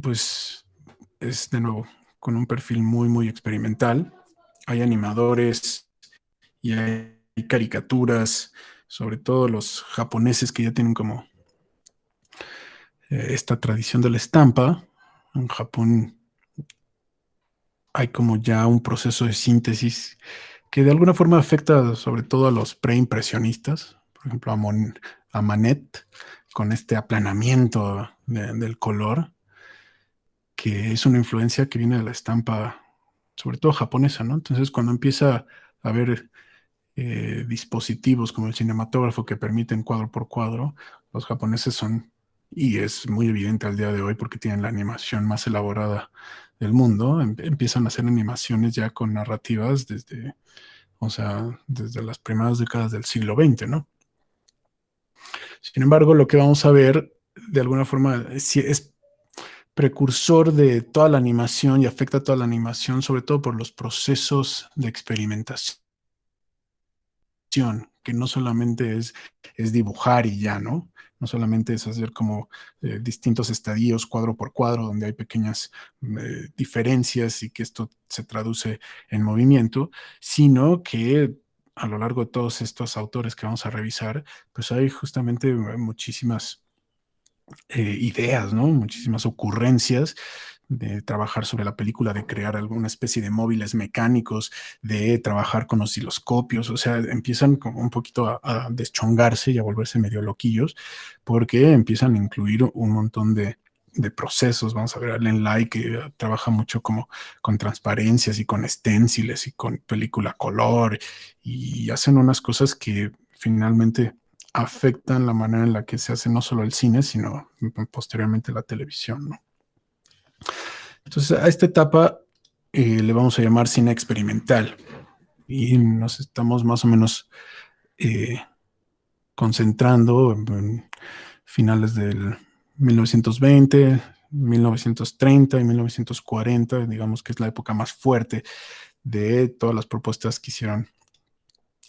pues es de nuevo con un perfil muy, muy experimental. Hay animadores y hay caricaturas, sobre todo los japoneses que ya tienen como esta tradición de la estampa. En Japón hay como ya un proceso de síntesis que de alguna forma afecta sobre todo a los preimpresionistas, por ejemplo a Manet, con este aplanamiento del color, que es una influencia que viene de la estampa, sobre todo japonesa, ¿no? Entonces, cuando empieza a haber dispositivos como el cinematógrafo que permiten cuadro por cuadro, los japoneses son, y es muy evidente al día de hoy porque tienen la animación más elaborada del mundo, empiezan a hacer animaciones ya con narrativas desde, o sea, desde las primeras décadas del siglo XX, ¿no? Sin embargo, lo que vamos a ver, de alguna forma, es precursor de toda la animación y afecta a toda la animación, sobre todo por los procesos de experimentación, que no solamente es dibujar y ya, ¿no? No solamente es hacer como distintos estadios cuadro por cuadro, donde hay pequeñas diferencias y que esto se traduce en movimiento, sino que a lo largo de todos estos autores que vamos a revisar, pues hay justamente muchísimas ideas, ¿no? Muchísimas ocurrencias de trabajar sobre la película, de crear alguna especie de móviles mecánicos, de trabajar con osciloscopios, o sea, empiezan como un poquito a deschongarse y a volverse medio loquillos, porque empiezan a incluir un montón de procesos. Vamos a ver a Len Lai, que trabaja mucho como con transparencias y con esténciles y con película color, y hacen unas cosas que finalmente afectan la manera en la que se hace no solo el cine, sino posteriormente la televisión, ¿no? Entonces, a esta etapa le vamos a llamar cine experimental y nos estamos más o menos eh, concentrando en finales del 1920, 1930 y 1940, digamos que es la época más fuerte de todas las propuestas que hicieron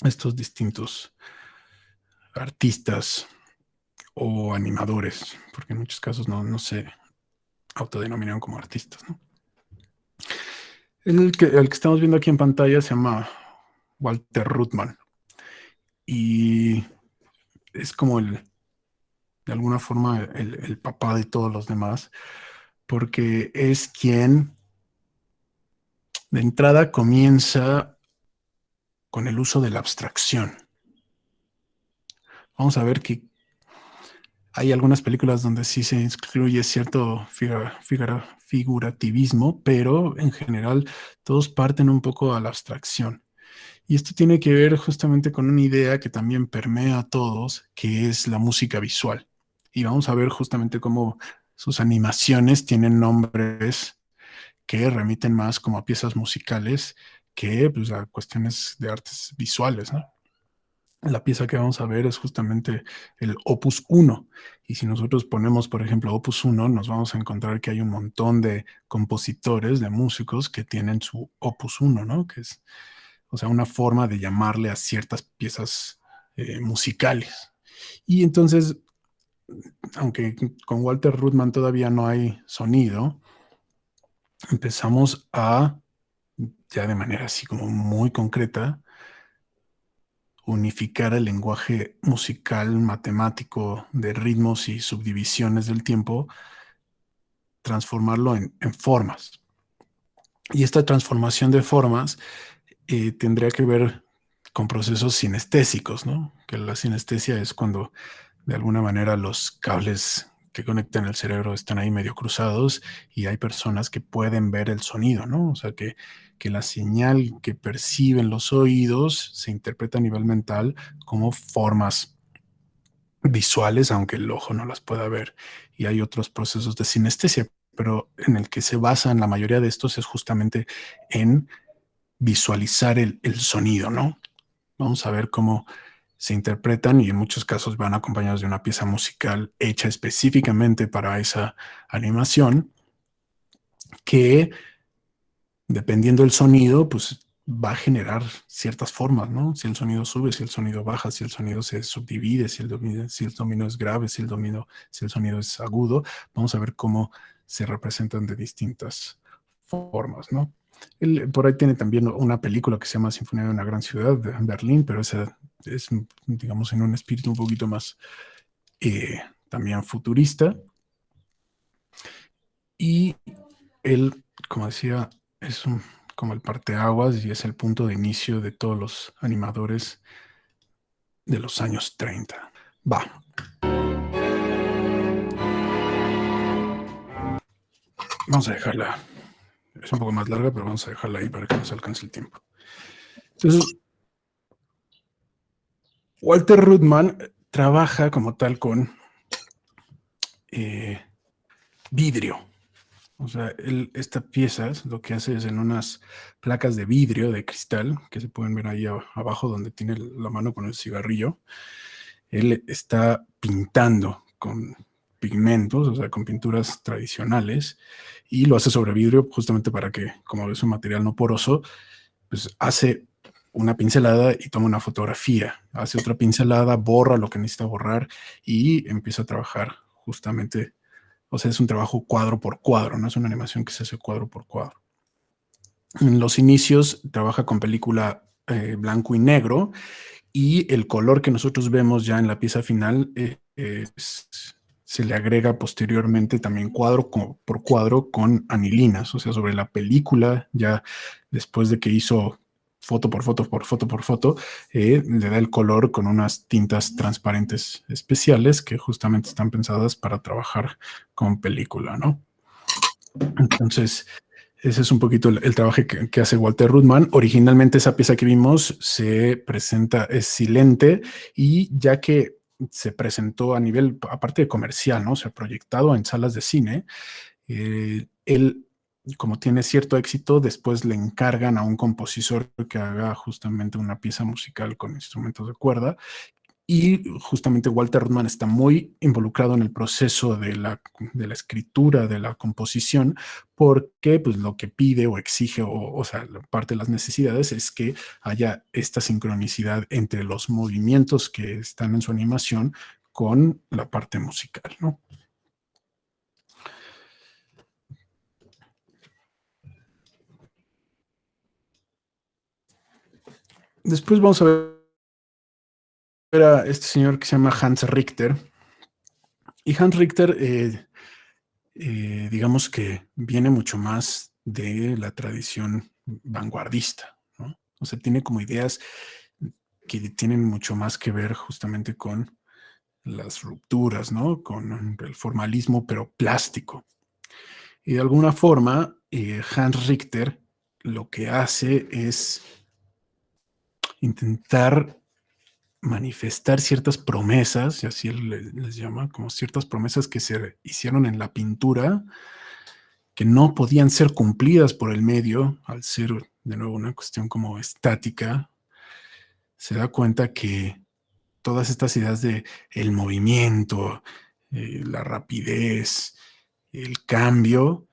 estos distintos artistas o animadores, porque en muchos casos no se autodenominaron como artistas, ¿no? El que estamos viendo aquí en pantalla se llama Walter Ruttmann y es como de alguna forma el papá de todos los demás, porque es quien de entrada comienza con el uso de la abstracción. Vamos a ver que hay algunas películas donde sí se incluye cierto figurativismo, pero en general todos parten un poco a la abstracción. Y esto tiene que ver justamente con una idea que también permea a todos, que es la música visual. Y vamos a ver justamente cómo sus animaciones tienen nombres que remiten más como a piezas musicales que pues, a cuestiones de artes visuales, ¿no? La pieza que vamos a ver es justamente el Opus 1. Y si nosotros ponemos, por ejemplo, Opus 1, nos vamos a encontrar que hay un montón de compositores, de músicos que tienen su Opus 1, ¿no? Que es, o sea, una forma de llamarle a ciertas piezas musicales. Y entonces, aunque con Walter Ruttmann todavía no hay sonido, empezamos a, ya de manera así como muy concreta, unificar el lenguaje musical matemático de ritmos y subdivisiones del tiempo, transformarlo en formas. Y esta transformación de formas tendría que ver con procesos sinestésicos, ¿no? Que la sinestesia es cuando de alguna manera los cables que conectan el cerebro están ahí medio cruzados y hay personas que pueden ver el sonido, ¿no? O sea, que la señal que perciben los oídos se interpreta a nivel mental como formas visuales, aunque el ojo no las pueda ver. Y hay otros procesos de sinestesia, pero en el que se basan la mayoría de estos es justamente en visualizar el sonido, ¿no? Vamos a ver cómo se interpretan y en muchos casos van acompañados de una pieza musical hecha específicamente para esa animación que, dependiendo del sonido, pues va a generar ciertas formas, ¿no? Si el sonido sube, si el sonido baja, si el sonido se subdivide, si el sonido es grave, si el sonido es agudo. Vamos a ver cómo se representan de distintas formas, ¿no? Él por ahí tiene también una película que se llama Sinfonía de una gran ciudad, de Berlín, pero esa es, digamos, en un espíritu un poquito más también futurista. Y él, como decía, es como el parteaguas y es el punto de inicio de todos los animadores de los años 30. Va. Vamos a dejarla. Es un poco más larga, pero vamos a dejarla ahí para que nos alcance el tiempo. Entonces, Walter Ruttmann trabaja como tal con vidrio. O sea, esta pieza lo que hace es en unas placas de vidrio, de cristal, que se pueden ver ahí abajo donde tiene la mano con el cigarrillo. Él está pintando con pigmentos, o sea, con pinturas tradicionales, y lo hace sobre vidrio justamente para que, como es un material no poroso, pues hace una pincelada y toma una fotografía, hace otra pincelada, borra lo que necesita borrar y empieza a trabajar justamente, o sea, es un trabajo cuadro por cuadro, no es una animación que se hace cuadro por cuadro. En los inicios trabaja con película blanco y negro, y el color que nosotros vemos ya en la pieza final se le agrega posteriormente también cuadro por cuadro con anilinas, o sea, sobre la película, ya después de que hizo foto por foto por foto por foto, le da el color con unas tintas transparentes especiales que justamente están pensadas para trabajar con película, ¿no? Entonces, ese es un poquito el trabajo que hace Walter Ruttmann. Originalmente esa pieza que vimos se presenta, es silente, y ya que se presentó a nivel, aparte de comercial, ¿no? Se ha proyectado en salas de cine, él, como tiene cierto éxito, después le encargan a un compositor que haga justamente una pieza musical con instrumentos de cuerda. Y justamente Walter Ruttmann está muy involucrado en el proceso de la escritura, de la composición, porque pues, lo que pide o exige, o sea, parte de las necesidades es que haya esta sincronicidad entre los movimientos que están en su animación con la parte musical, ¿no? Después vamos a ver a este señor que se llama Hans Richter. Y Hans Richter digamos que viene mucho más de la tradición vanguardista, ¿no? O sea, tiene como ideas que tienen mucho más que ver justamente con las rupturas, ¿no? Con el formalismo, pero plástico. Y de alguna forma, Hans Richter lo que hace es intentar manifestar ciertas promesas, y así él les llama, como ciertas promesas que se hicieron en la pintura, que no podían ser cumplidas por el medio, al ser de nuevo una cuestión como estática. Se da cuenta que todas estas ideas de el movimiento, la rapidez, el cambio,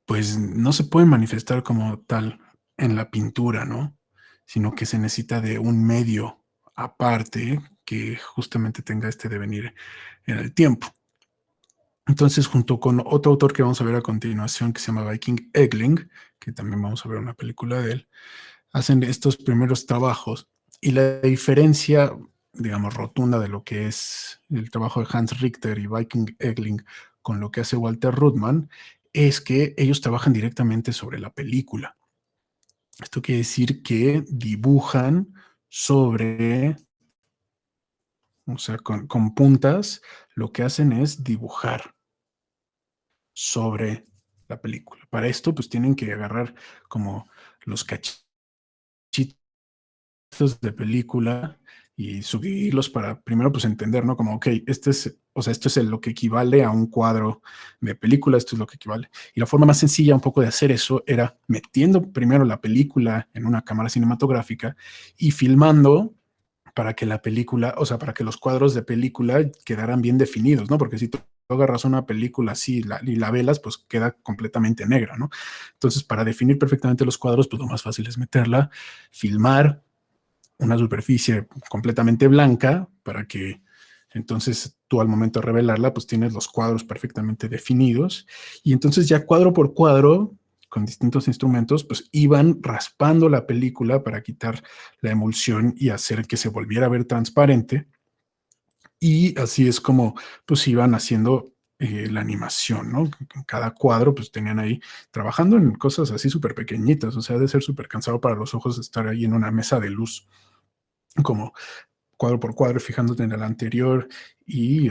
pues no se pueden manifestar como tal en la pintura, ¿no? Sino que se necesita de un medio aparte que justamente tenga este devenir en el tiempo. Entonces, junto con otro autor que vamos a ver a continuación, que se llama Viking Egling, que también vamos a ver una película de él, hacen estos primeros trabajos. Y la diferencia, digamos, rotunda de lo que es el trabajo de Hans Richter y Viking Egling con lo que hace Walter Ruttmann, es que ellos trabajan directamente sobre la película. Esto quiere decir que dibujan sobre, o sea, con puntas, lo que hacen es dibujar sobre la película. Para esto, pues tienen que agarrar como los cachitos de película y subirlos para primero pues entender, ¿no? Como, ok, este es, o sea, esto es lo que equivale a un cuadro de película, esto es lo que equivale. Y la forma más sencilla un poco de hacer eso era metiendo primero la película en una cámara cinematográfica y filmando para que la película, o sea, para que los cuadros de película quedaran bien definidos, ¿no? Porque si tú agarras una película así y la velas, pues queda completamente negra, ¿no? Entonces, para definir perfectamente los cuadros, pues lo más fácil es meterla, filmar una superficie completamente blanca para que Entonces, tú al momento de revelarla, pues tienes los cuadros perfectamente definidos y entonces ya cuadro por cuadro, con distintos instrumentos, pues iban raspando la película para quitar la emulsión y hacer que se volviera a ver transparente. Y así es como pues iban haciendo la animación, ¿no? En cada cuadro pues tenían ahí trabajando en cosas así súper pequeñitas, o sea, de ser súper cansado para los ojos estar ahí en una mesa de luz, como cuadro por cuadro, fijándote en el anterior y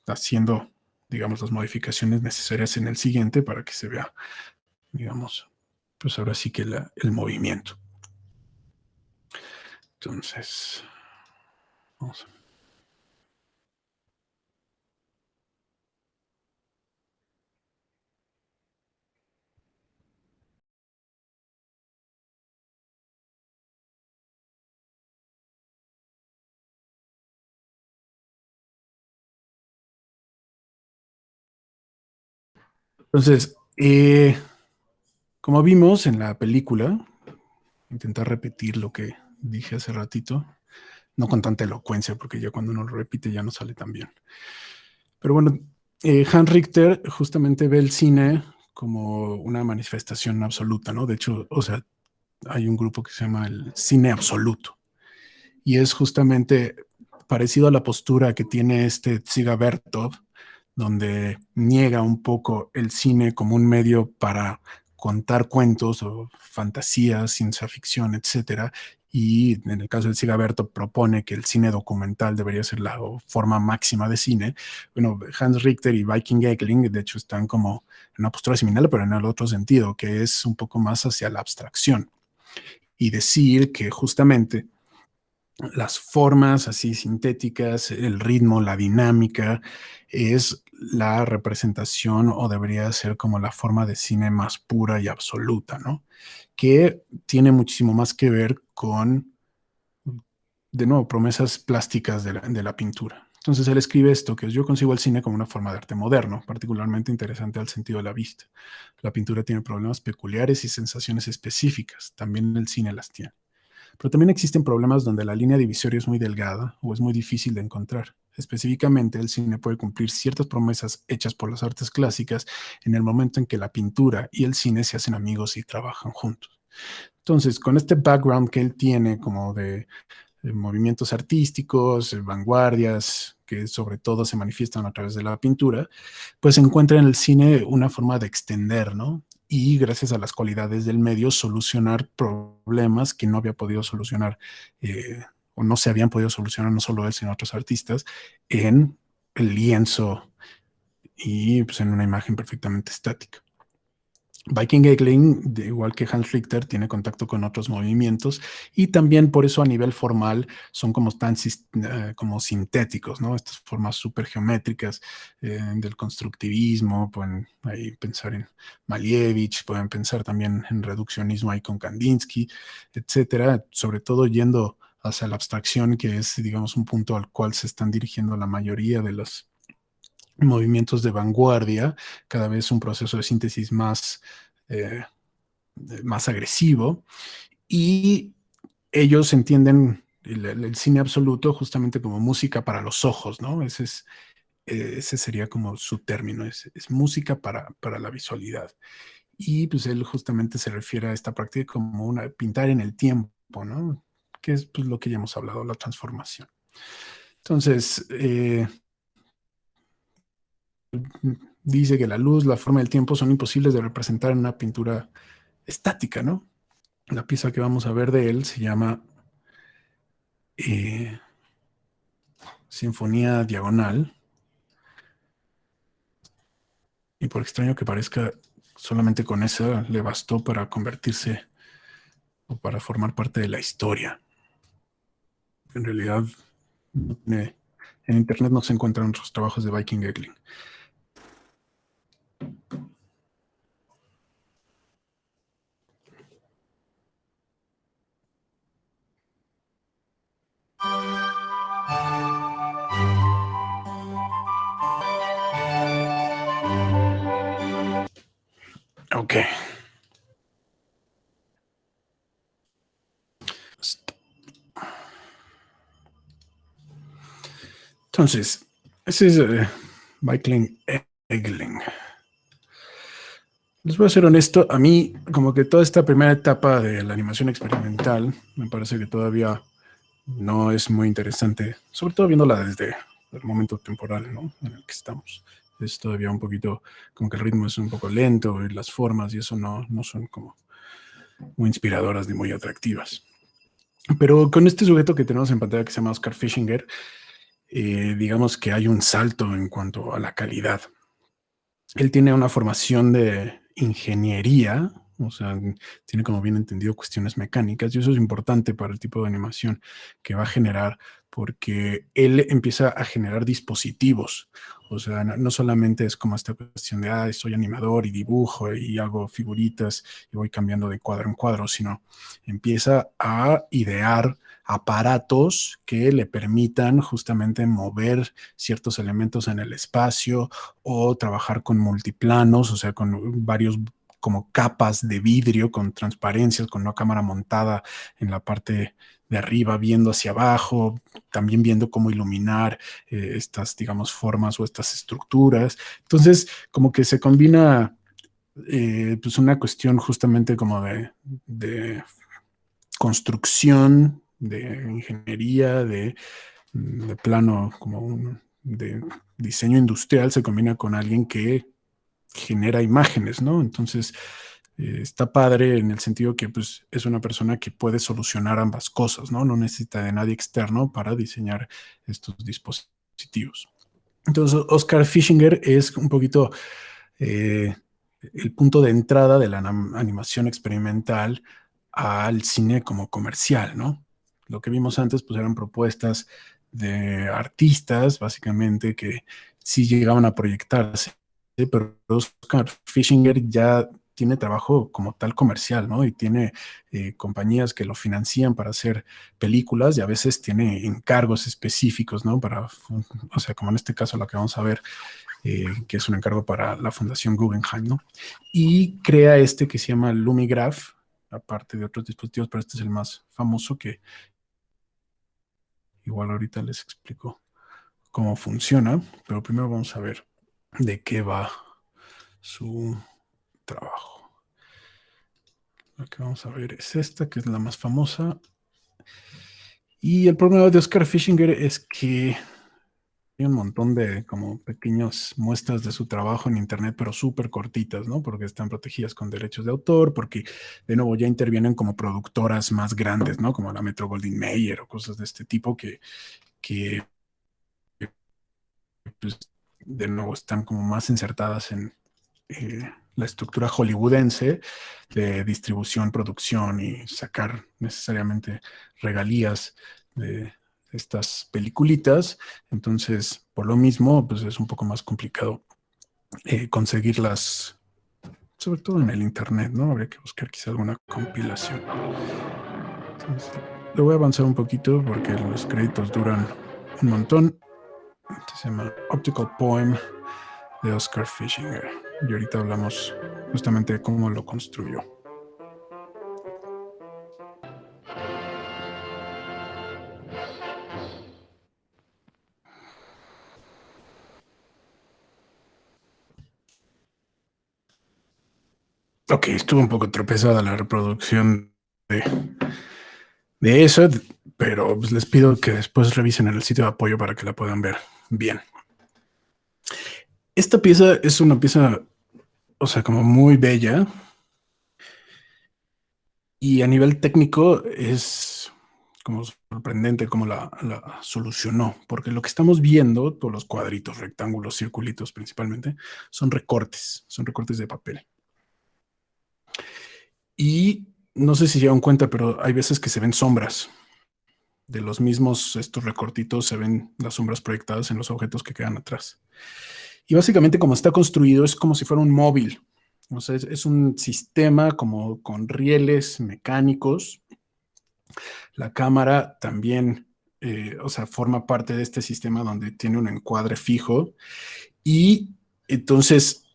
haciendo, digamos, las modificaciones necesarias en el siguiente para que se vea, digamos, pues ahora sí que el movimiento. Entonces, vamos. Entonces, como vimos en la película, intentar repetir lo que dije hace ratito, no con tanta elocuencia, porque ya cuando uno lo repite ya no sale tan bien. Pero bueno, Hans Richter justamente ve el cine como una manifestación absoluta, ¿no? De hecho, o sea, hay un grupo que se llama el cine absoluto y es justamente parecido a la postura que tiene este Dziga Vertov, donde niega un poco el cine como un medio para contar cuentos o fantasías, ciencia ficción, etcétera. Y en el caso de Sigaberto propone que el cine documental debería ser la forma máxima de cine. Bueno, Hans Richter y Viking Ekling, de hecho, están como en una postura similar, pero en el otro sentido, que es un poco más hacia la abstracción. Y decir que justamente las formas así sintéticas, el ritmo, la dinámica, es la representación o debería ser como la forma de cine más pura y absoluta, ¿no? Que tiene muchísimo más que ver con, de nuevo, promesas plásticas de la pintura. Entonces él escribe esto, que es yo concibo el cine como una forma de arte moderno, particularmente interesante al sentido de la vista. La pintura tiene problemas peculiares y sensaciones específicas, también el cine las tiene. Pero también existen problemas donde la línea divisoria es muy delgada o es muy difícil de encontrar. Específicamente, el cine puede cumplir ciertas promesas hechas por las artes clásicas en el momento en que la pintura y el cine se hacen amigos y trabajan juntos. Entonces, con este background que él tiene como de movimientos artísticos, vanguardias, que sobre todo se manifiestan a través de la pintura, pues encuentra en el cine una forma de extender, ¿no? Y gracias a las cualidades del medio, solucionar problemas que no había podido solucionar o no se habían podido solucionar no solo él, sino otros artistas en el lienzo y pues, en una imagen perfectamente estática. Viking Egling, de igual que Hans Richter, tiene contacto con otros movimientos y también por eso a nivel formal son como tan como sintéticos, ¿no? Estas formas súper geométricas del constructivismo, pueden ahí pensar en Malevich, pueden pensar también en reduccionismo ahí con Kandinsky, etcétera, sobre todo yendo hacia la abstracción, que es, digamos, un punto al cual se están dirigiendo la mayoría de los movimientos de vanguardia, cada vez un proceso de síntesis eh, más agresivo, y ellos entienden el cine absoluto justamente como música para los ojos, ¿no? Ese sería como su término, es música para la visualidad. Y pues él justamente se refiere a esta práctica como una pintar en el tiempo, ¿no? Que es pues, lo que ya hemos hablado, la transformación. Entonces, dice que la luz, la forma y el tiempo son imposibles de representar en una pintura estática, ¿no? La pieza que vamos a ver de él se llama eh, Sinfonía Diagonal, y por extraño que parezca, solamente con esa le bastó para convertirse o para formar parte de la historia. En realidad, en internet no se encuentran otros trabajos de Viking Egling. Ok. Entonces, Ese es Michael Egling. Les voy a ser honesto, a mí como que toda esta primera etapa de la animación experimental me parece que todavía no es muy interesante, sobre todo viéndola desde el momento temporal, ¿no?, en el que estamos. Es todavía un poquito, como que el ritmo es un poco lento y las formas y eso no son como muy inspiradoras ni muy atractivas. Pero con este sujeto que tenemos en pantalla que se llama Oscar Fischinger, digamos que hay un salto en cuanto a la calidad. Él tiene una formación de ingeniería, o sea, tiene como bien entendido cuestiones mecánicas, y eso es importante para el tipo de animación que va a generar, porque él empieza a generar dispositivos. O sea, no solamente es como esta cuestión de, soy animador y dibujo y hago figuritas y voy cambiando de cuadro en cuadro, sino empieza a idear aparatos que le permitan justamente mover ciertos elementos en el espacio o trabajar con multiplanos, o sea, con varios como capas de vidrio con transparencias, con una cámara montada en la parte de arriba, viendo hacia abajo, también viendo cómo iluminar estas, digamos, formas o estas estructuras. Entonces, como que se combina pues una cuestión justamente como de construcción, de ingeniería, de plano como de diseño industrial, se combina con alguien que genera imágenes, ¿no? Entonces, está padre en el sentido que pues, es una persona que puede solucionar ambas cosas, ¿no? No necesita de nadie externo para diseñar estos dispositivos. Entonces, Oscar Fischinger es un poquito eh, el punto de entrada de la animación experimental al cine como comercial, ¿no? Lo que vimos antes, pues eran propuestas de artistas, básicamente, que sí llegaban a proyectarse, pero Oscar Fischinger ya tiene trabajo como tal comercial, ¿no? Y tiene compañías que lo financian para hacer películas y a veces tiene encargos específicos, ¿no? Para, o sea, como en este caso lo que vamos a ver, que es un encargo para la Fundación Guggenheim, ¿no? Y crea este que se llama Lumigraph, aparte de otros dispositivos, pero este es el más famoso, que igual ahorita les explico cómo funciona, pero primero vamos a ver de qué va su trabajo. Lo que vamos a ver es esta, que es la más famosa. Y el problema de Oscar Fischinger es que hay un montón de como pequeñas muestras de su trabajo en internet, pero súper cortitas, ¿no? Porque están protegidas con derechos de autor, porque de nuevo ya intervienen como productoras más grandes, ¿no? Como la Metro Goldwyn Mayer o cosas de este tipo que pues, de nuevo están como más insertadas en la estructura hollywoodense de distribución, producción y sacar necesariamente regalías de estas peliculitas. Entonces, por lo mismo, pues es un poco más complicado conseguirlas, sobre todo en el internet, ¿no? Habría que buscar quizá alguna compilación. Entonces, le voy a avanzar un poquito porque los créditos duran un montón. Este se llama Optical Poem de Oscar Fischinger. Y ahorita hablamos justamente de cómo lo construyó. Ok, estuvo un poco tropezada la reproducción de eso, pero pues les pido que después revisen en el sitio de apoyo para que la puedan ver bien. Esta pieza es una pieza, o sea, como muy bella, y a nivel técnico es como sorprendente cómo la solucionó, porque lo que estamos viendo, todos los cuadritos, rectángulos, circulitos principalmente, son recortes de papel. Y no sé si se dan cuenta, pero hay veces que se ven sombras. De los mismos, estos recortitos, se ven las sombras proyectadas en los objetos que quedan atrás. Y básicamente como está construido es como si fuera un móvil. O sea, es un sistema como con rieles mecánicos. La cámara también, o sea, forma parte de este sistema donde tiene un encuadre fijo. Y entonces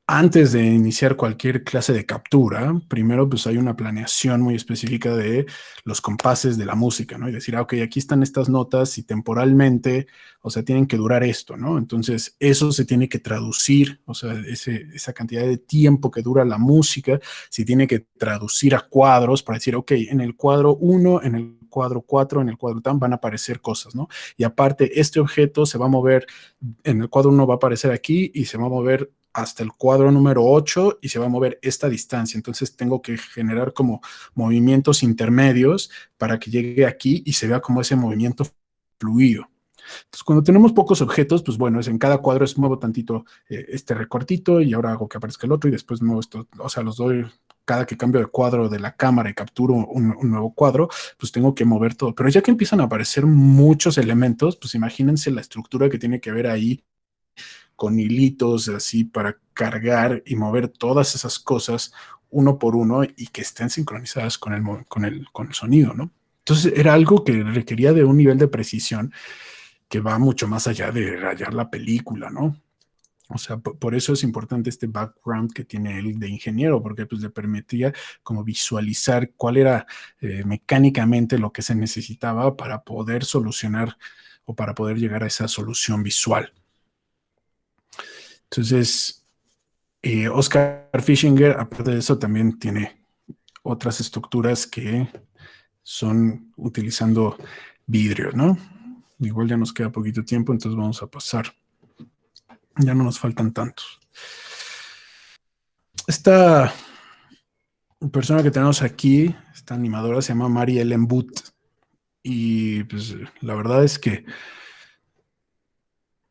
Antes de iniciar cualquier clase de captura, primero pues hay una planeación muy específica de los compases de la música, ¿no? Y decir, ok, aquí están estas notas y temporalmente, o sea, tienen que durar esto, ¿no? Entonces, eso se tiene que traducir, o sea, esa cantidad de tiempo que dura la música, se tiene que traducir a cuadros para decir, ok, en el cuadro uno, en el cuadro 4, en el cuadro tan van a aparecer cosas, ¿no? Y aparte, este objeto se va a mover en el cuadro 1 va a aparecer aquí y se va a mover hasta el cuadro número 8 y se va a mover esta distancia. Entonces tengo que generar como movimientos intermedios para que llegue aquí y se vea como ese movimiento fluido. Entonces, cuando tenemos pocos objetos, pues bueno, es en cada cuadro es muevo tantito este recortito y ahora hago que aparezca el otro y después muevo esto, o sea, los doy cada que cambio de cuadro de la cámara y capturo un nuevo cuadro, pues tengo que mover todo. Pero ya que empiezan a aparecer muchos elementos, pues imagínense la estructura que tiene que ver ahí con hilitos así para cargar y mover todas esas cosas uno por uno y que estén sincronizadas con el sonido, ¿no? Entonces era algo que requería de un nivel de precisión que va mucho más allá de rayar la película, ¿no? O sea, por eso es importante este background que tiene él de ingeniero, porque pues le permitía como visualizar cuál era mecánicamente lo que se necesitaba para poder solucionar o para poder llegar a esa solución visual. Entonces, Oscar Fischinger, aparte de eso, también tiene otras estructuras que son utilizando vidrio, ¿no? Igual ya nos queda poquito tiempo, entonces vamos a pasar. Ya no nos faltan tantos. Esta persona que tenemos aquí, esta animadora, se llama Mary Ellen Booth. Y pues la verdad es que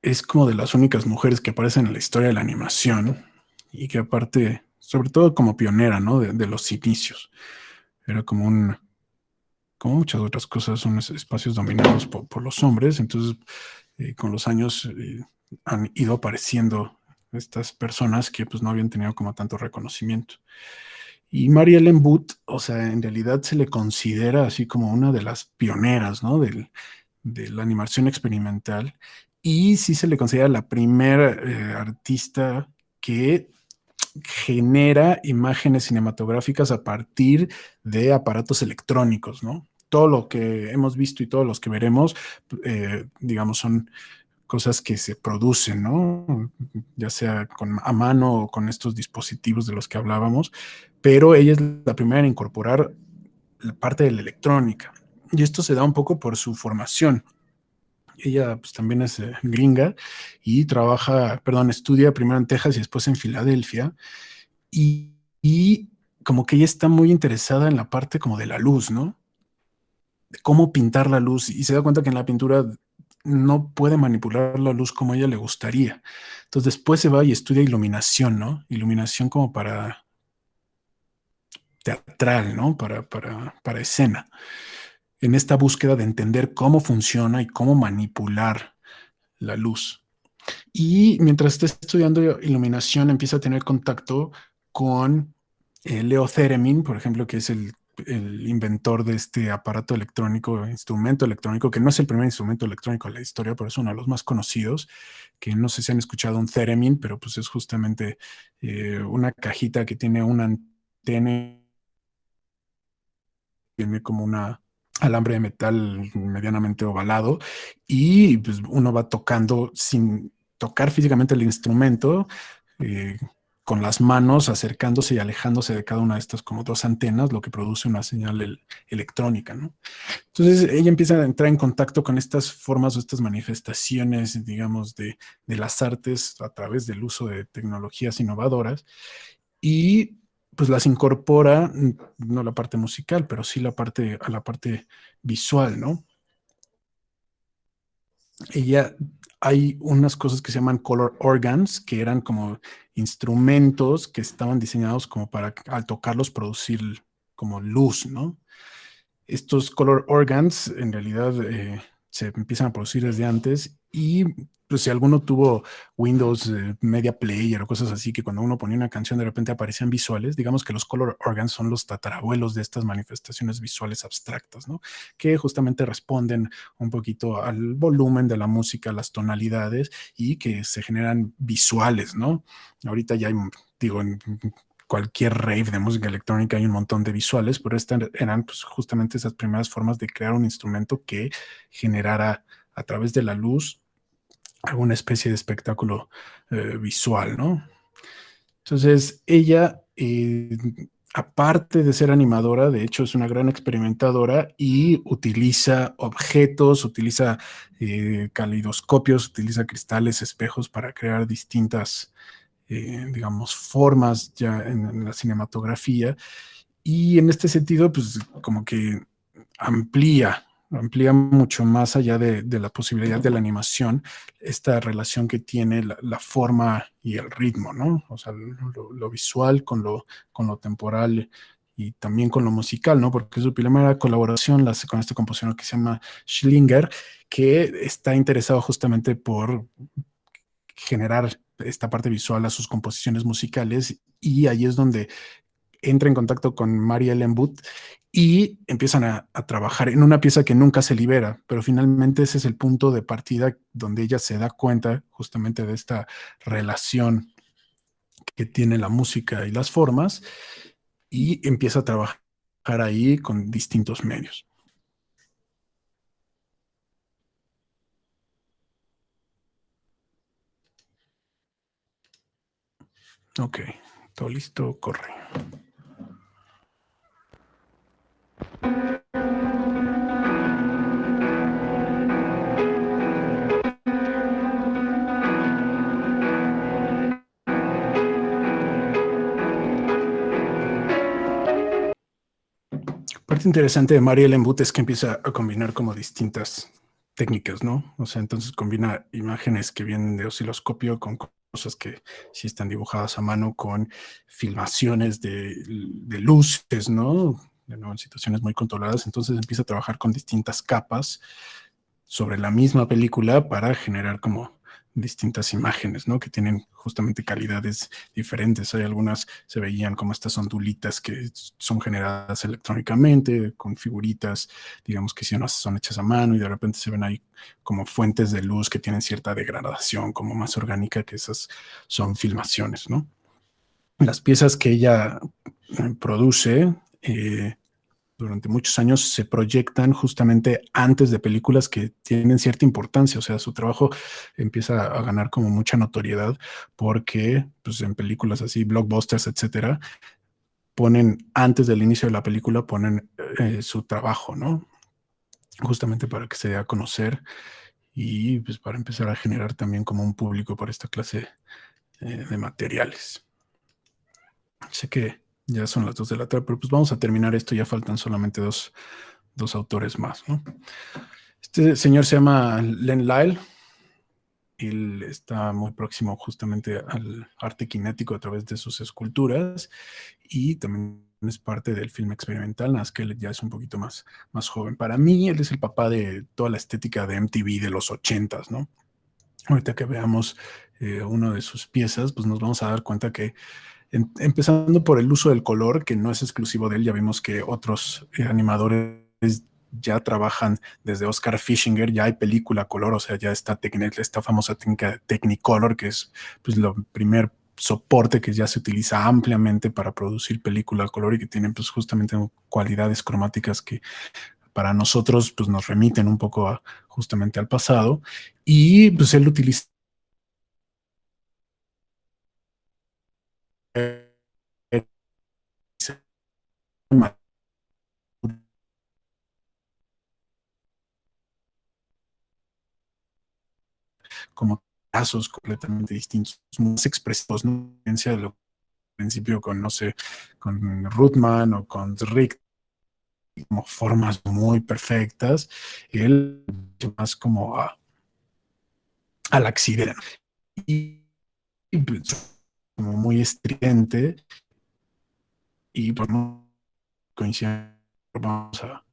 es como de las únicas mujeres que aparecen en la historia de la animación y que aparte, sobre todo como pionera, ¿no? De los inicios. Era como como muchas otras cosas, son espacios dominados por los hombres. Entonces, con los años han ido apareciendo estas personas que pues no habían tenido como tanto reconocimiento. Y Mary Ellen Booth, o sea, en realidad se le considera así como una de las pioneras, ¿no? De la animación experimental. Y sí se le considera la primera artista que genera imágenes cinematográficas a partir de aparatos electrónicos, ¿no? Todo lo que hemos visto y todos los que veremos, digamos, son cosas que se producen, ¿no? Ya sea a mano o con estos dispositivos de los que hablábamos, pero ella es la primera en incorporar la parte de la electrónica. Y esto se da un poco por su formación. Ella pues, también es gringa y estudia primero en Texas y después en Filadelfia. Y como que ella está muy interesada en la parte como de la luz, ¿no? De cómo pintar la luz y se da cuenta que en la pintura no puede manipular la luz como a ella le gustaría. Entonces después se va y estudia iluminación, ¿no? Iluminación como para teatral, ¿no? Para escena. En esta búsqueda de entender cómo funciona y cómo manipular la luz. Y mientras está estudiando iluminación, empieza a tener contacto con Leo Theremin, por ejemplo, que es el inventor de este aparato electrónico, instrumento electrónico, que no es el primer instrumento electrónico de la historia, pero es uno de los más conocidos, que no sé si han escuchado un Theremin, pero pues es justamente una cajita que tiene una antena, tiene como una alambre de metal medianamente ovalado y pues uno va tocando sin tocar físicamente el instrumento, eh, con las manos acercándose y alejándose de cada una de estas como dos antenas, lo que produce una señal electrónica, ¿no? Entonces ella empieza a entrar en contacto con estas formas o estas manifestaciones, digamos, de las artes a través del uso de tecnologías innovadoras y pues las incorpora, no la parte musical, pero sí a la parte visual, ¿no? Ella, hay unas cosas que se llaman color organs, que eran como instrumentos que estaban diseñados como para al tocarlos producir como luz, ¿no? Estos color organs en realidad se empiezan a producir desde antes y pues si alguno tuvo Windows Media Player o cosas así, que cuando uno ponía una canción de repente aparecían visuales, digamos que los color organs son los tatarabuelos de estas manifestaciones visuales abstractas, ¿no? Que justamente responden un poquito al volumen de la música, las tonalidades y que se generan visuales, ¿no? Ahorita ya hay, digo, en cualquier rave de música electrónica hay un montón de visuales, pero estas eran pues, justamente esas primeras formas de crear un instrumento que generara a través de la luz alguna especie de espectáculo visual, ¿no? Entonces, ella, aparte de ser animadora, de hecho es una gran experimentadora y utiliza objetos, utiliza caleidoscopios, utiliza cristales, espejos para crear distintas, digamos, formas ya en la cinematografía. Y en este sentido, pues como que amplía mucho más allá de la posibilidad de la animación, esta relación que tiene la forma y el ritmo, ¿no? O sea, lo visual con lo temporal y también con lo musical, ¿no? Porque su primera colaboración la hace con este compositor que se llama Schillinger, que está interesado justamente por generar esta parte visual a sus composiciones musicales y ahí es donde entra en contacto con Mary Ellen Booth y empiezan a trabajar en una pieza que nunca se libera, pero finalmente ese es el punto de partida donde ella se da cuenta justamente de esta relación que tiene la música y las formas y empieza a trabajar ahí con distintos medios. Ok, todo listo, corre. Parte interesante de Mary Ellen Booth es que empieza a combinar como distintas técnicas, ¿no? O sea, entonces combina imágenes que vienen de osciloscopio con cosas que sí están dibujadas a mano, con filmaciones de luces, ¿no? De nuevo, en situaciones muy controladas. Entonces empieza a trabajar con distintas capas sobre la misma película para generar como distintas imágenes, ¿no? Que tienen justamente calidades diferentes. Hay algunas se veían como estas ondulitas que son generadas electrónicamente, con figuritas, digamos que sí, unas son hechas a mano y de repente se ven ahí como fuentes de luz que tienen cierta degradación, como más orgánica, que esas son filmaciones, ¿no? Las piezas que ella produce, durante muchos años se proyectan justamente antes de películas que tienen cierta importancia, o sea, su trabajo empieza a ganar como mucha notoriedad porque pues, en películas así, blockbusters, etcétera, ponen antes del inicio de la película, ponen su trabajo, ¿no? Justamente para que se dé a conocer y pues para empezar a generar también como un público por esta clase de materiales. Sé que ya son las 2 de la tarde, pero pues vamos a terminar esto, ya faltan solamente dos autores más, ¿no? Este señor se llama Len Lyle. Él está muy próximo justamente al arte cinético a través de sus esculturas y también es parte del filme experimental, nada más que él ya es un poquito más joven. Para mí, él es el papá de toda la estética de MTV de los ochentas, ¿no? Ahorita que veamos una de sus piezas, pues nos vamos a dar cuenta que empezando por el uso del color, que no es exclusivo de él, ya vimos que otros animadores ya trabajan desde Oscar Fischinger, ya hay película color, o sea, ya está esta famosa técnica Technicolor, que es pues lo primer soporte que ya se utiliza ampliamente para producir película color y que tienen pues justamente cualidades cromáticas que para nosotros pues nos remiten un poco justamente al pasado y pues él utiliza como casos completamente distintos, más expresivos, ¿no? De lo principio con, no sé, con Ruthman o con Rick, como formas muy perfectas, él más como al accidente y pues, como muy estridente y por no coincidir, vamos a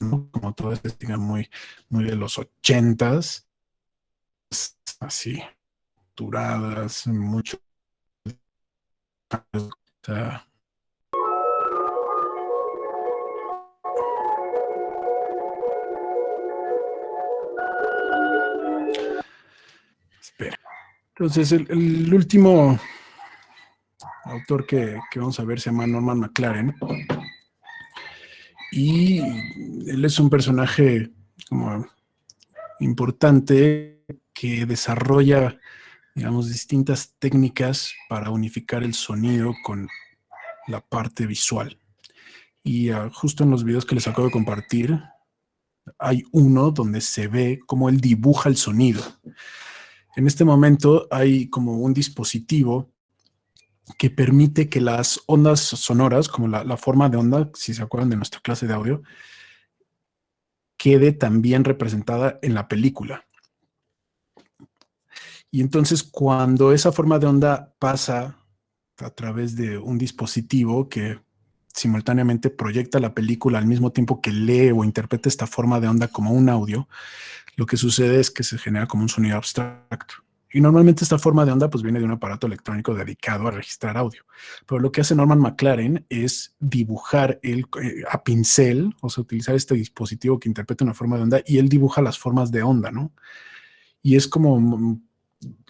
¿no? Como todo este estilo muy de los ochentas así, duradas, mucho. O sea, espera. Entonces, el último autor que vamos a ver se llama Norman McLaren. Y él es un personaje como importante que desarrolla, digamos, distintas técnicas para unificar el sonido con la parte visual. Y justo en los videos que les acabo de compartir, hay uno donde se ve cómo él dibuja el sonido. En este momento hay como un dispositivo que permite que las ondas sonoras, como la forma de onda, si se acuerdan de nuestra clase de audio, quede también representada en la película. Y entonces cuando esa forma de onda pasa a través de un dispositivo que simultáneamente proyecta la película al mismo tiempo que lee o interpreta esta forma de onda como un audio, lo que sucede es que se genera como un sonido abstracto. Y normalmente esta forma de onda pues viene de un aparato electrónico dedicado a registrar audio. Pero lo que hace Norman McLaren es dibujar a pincel, o sea, utilizar este dispositivo que interpreta una forma de onda y él dibuja las formas de onda, ¿no? Y es como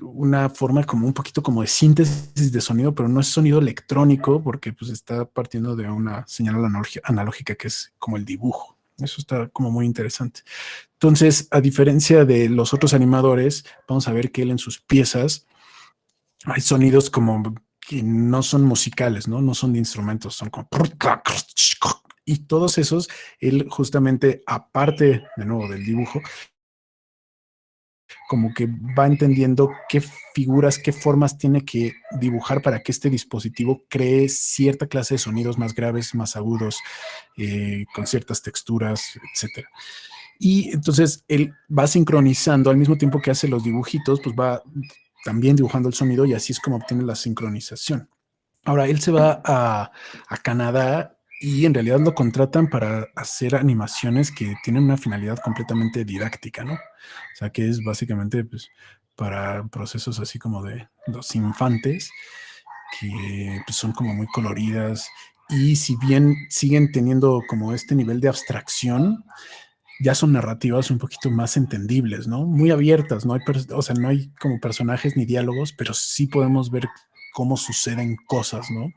una forma como un poquito como de síntesis de sonido, pero no es sonido electrónico porque pues está partiendo de una señal analógica que es como el dibujo. Eso está como muy interesante. Entonces, a diferencia de los otros animadores, vamos a ver que él en sus piezas hay sonidos como que no son musicales, ¿no? No son de instrumentos, son como... Y todos esos, él justamente, aparte de nuevo del dibujo, como que va entendiendo qué figuras, qué formas tiene que dibujar para que este dispositivo cree cierta clase de sonidos más graves, más agudos, con ciertas texturas, etcétera. Y entonces él va sincronizando al mismo tiempo que hace los dibujitos, pues va también dibujando el sonido y así es como obtiene la sincronización. Ahora, él se va a Canadá y en realidad lo contratan para hacer animaciones que tienen una finalidad completamente didáctica, ¿no? O sea, que es básicamente pues, para procesos así como de los infantes, que pues, son como muy coloridas y si bien siguen teniendo como este nivel de abstracción, ya son narrativas un poquito más entendibles, ¿no? Muy abiertas, no hay, o sea, no hay como personajes ni diálogos, pero sí podemos ver cómo suceden cosas, ¿no?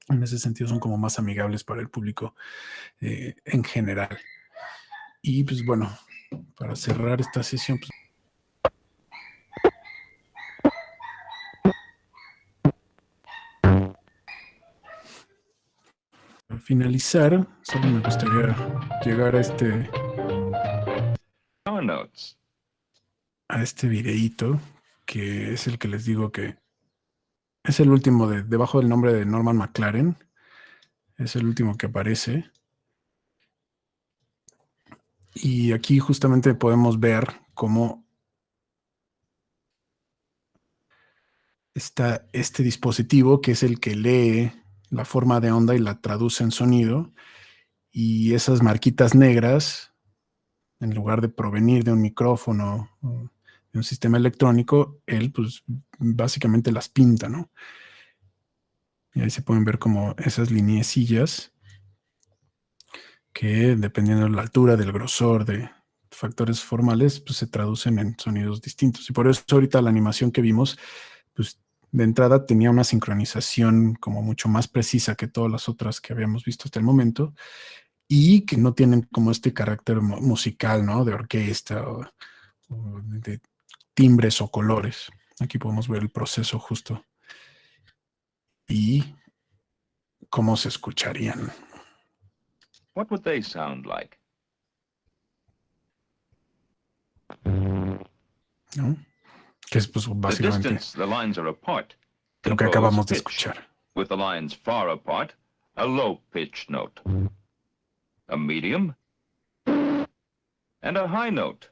En ese sentido son como más amigables para el público en general. Y pues bueno, para cerrar esta sesión, pues, para finalizar, solo me gustaría llegar a este videíto, que es el que les digo que es el último debajo del nombre de Norman McLaren. Es el último que aparece. Y aquí justamente podemos ver cómo está este dispositivo que es el que lee la forma de onda y la traduce en sonido. Y esas marquitas negras, en lugar de provenir de un micrófono o de un sistema electrónico, él pues básicamente las pinta, ¿no? Y ahí se pueden ver como esas lineecillas que dependiendo de la altura, del grosor, de factores formales, pues se traducen en sonidos distintos. Y por eso ahorita la animación que vimos, pues de entrada tenía una sincronización como mucho más precisa que todas las otras que habíamos visto hasta el momento y que no tienen como este carácter musical, ¿no? De orquesta o de timbres o colores. Aquí podemos ver el proceso justo y cómo se escucharían. What would they sound like? ¿No? Que es pues básicamente The distance the lines are apart lo que controls acabamos de pitch. escuchar. With the lines far apart, a low pitch note, a medium, and a high note.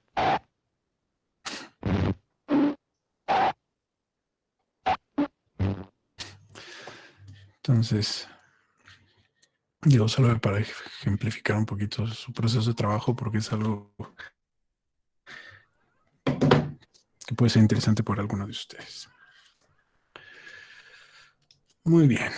Entonces, digo, solo para ejemplificar un poquito su proceso de trabajo, porque es algo puede ser interesante para alguno de ustedes. Muy bien.